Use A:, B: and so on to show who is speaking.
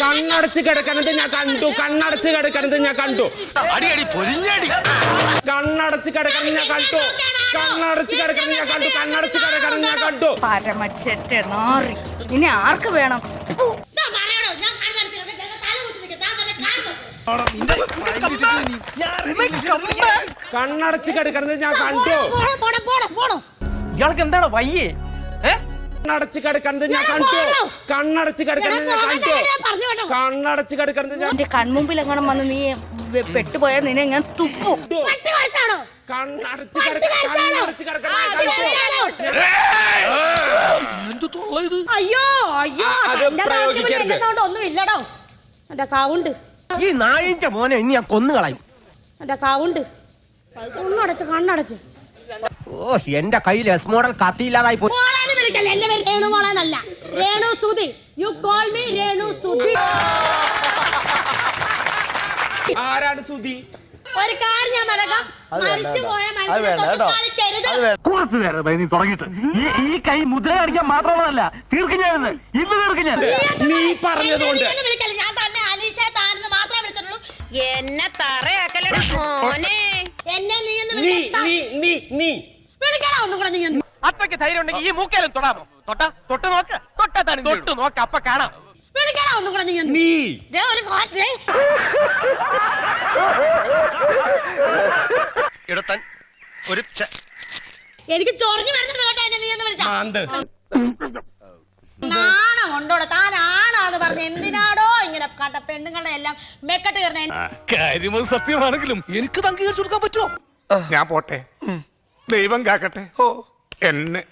A: കണ്ണടച്ച് കിടക്കണത് ഞാൻ കണ്ടു. കണ്ണടച്ച് കിടക്കണത് ഞാൻ കണ്ടു. കണ്ണടച്ച് കിടക്കണത് ഞാൻ കണ്ടു. കണ്ണടച്ച് കിടക്കണത് ഞാൻ കണ്ടു. കണ്ണടച്ച് കിടക്കണത് ഞാൻ കണ്ടു.
B: പരമച്ചറ്റ നാറി. ഇനി ആർക്ക് വേണം?
A: കണ്ണടച്ച് കിടക്കണത് ഞാൻ കണ്ടു.
C: ഇയാൾക്ക് എന്താണ് വയ്യേ?
A: കണ്ണടച്ച് കിടക്കണത് ഞാൻ കണ്ടു. കണ്ണടച്ച് കിടക്കണത് ഞാൻ കണ്ടു. കണ്ണടച്ച് കിടക്കണത് ഞാൻ
B: എന്റെ കൺമുമ്പിൽ എങ്ങനെ വന്ന് നീ പെട്ടുപോയാൽ നിന്നെ ഞാൻ തുപ്പും.
A: കണ്ണടച്ച് കണ്ണടച്ച് കിടക്കണത് ഞാൻ കണ്ടു.
B: അയ്യോ അയ്യോ ഒന്നും ഇല്ലടോ. എന്റെ സൗണ്ട്
C: ഈ നായിന്റെ മോനെ ഇനി ഞാൻ കൊന്നുകളയും.
B: എന്റെ സൗണ്ട് കണ്ണടച്ച് കണ്ണടച്ച്.
C: ഓ എന്റെ കയ്യിൽ എസ് മോഡൽ കത്തിയില്ലാതായി പോയി.
B: എന്റെ പേര് രേണു മോളെന്നല്ല, Renu Sudhi. You call me Renu Sudhi.
A: ആരാണ് സുധി?
B: ഒരു കാര്യം ഞാൻ പറയാം, മരിച്ചു പോയ
C: ഈ കൈ മുദ്ര കാണിക്കാൻ മാത്രമല്ല തീർക്കും ഞാൻ ഇന്ന് തീർക്കും ഞാൻ.
A: നീ പറഞ്ഞതുകൊണ്ട്
B: ഞാൻ തന്നെ അലീഷ താനെന്ന് മാത്രമേ വിളിച്ചിട്ടുള്ളൂ.
D: എന്നെ തറയാക്കലടാ മോനെ.
B: എന്നെ നീ എന്ന്
A: നീ
B: വിളിക്കണോ ഒന്നും കൂടെ? നീ
C: അത്രയ്ക്ക് ധൈര്യം ഉണ്ടെങ്കിൽ ഈ മൂക്കേലും തൊടാമോ? തൊട്ട് നോക്ക്. തൊട്ട് നോക്ക്, അപ്പൊ കാണാം.
B: വിളിക്കണോ ഒന്നും കൂടെ?
A: നീ
B: ഒരു കാറ്റ് എനിക്ക് ചൊറിഞ്ഞു വരുന്നുണ്ട് കേട്ടോ. എന്നെ നീ എന്ന് വിളിച്ചാ നാണം കൊണ്ടോടെ. താനാണാന്ന് പറഞ്ഞ എന്തിനാടോ ഇങ്ങനെ കണ്ട പെണ്ണുങ്ങളുടെ എല്ലാം മെക്കെട്ട് കയറുന്ന
E: കാര്യം സത്യമാണെങ്കിലും എനിക്ക് അംഗീകരിച്ചു കൊടുക്കാൻ പറ്റുമോ?
F: ഞാൻ പോട്ടെ, ദൈവം കാക്കട്ടെ എന്നെ.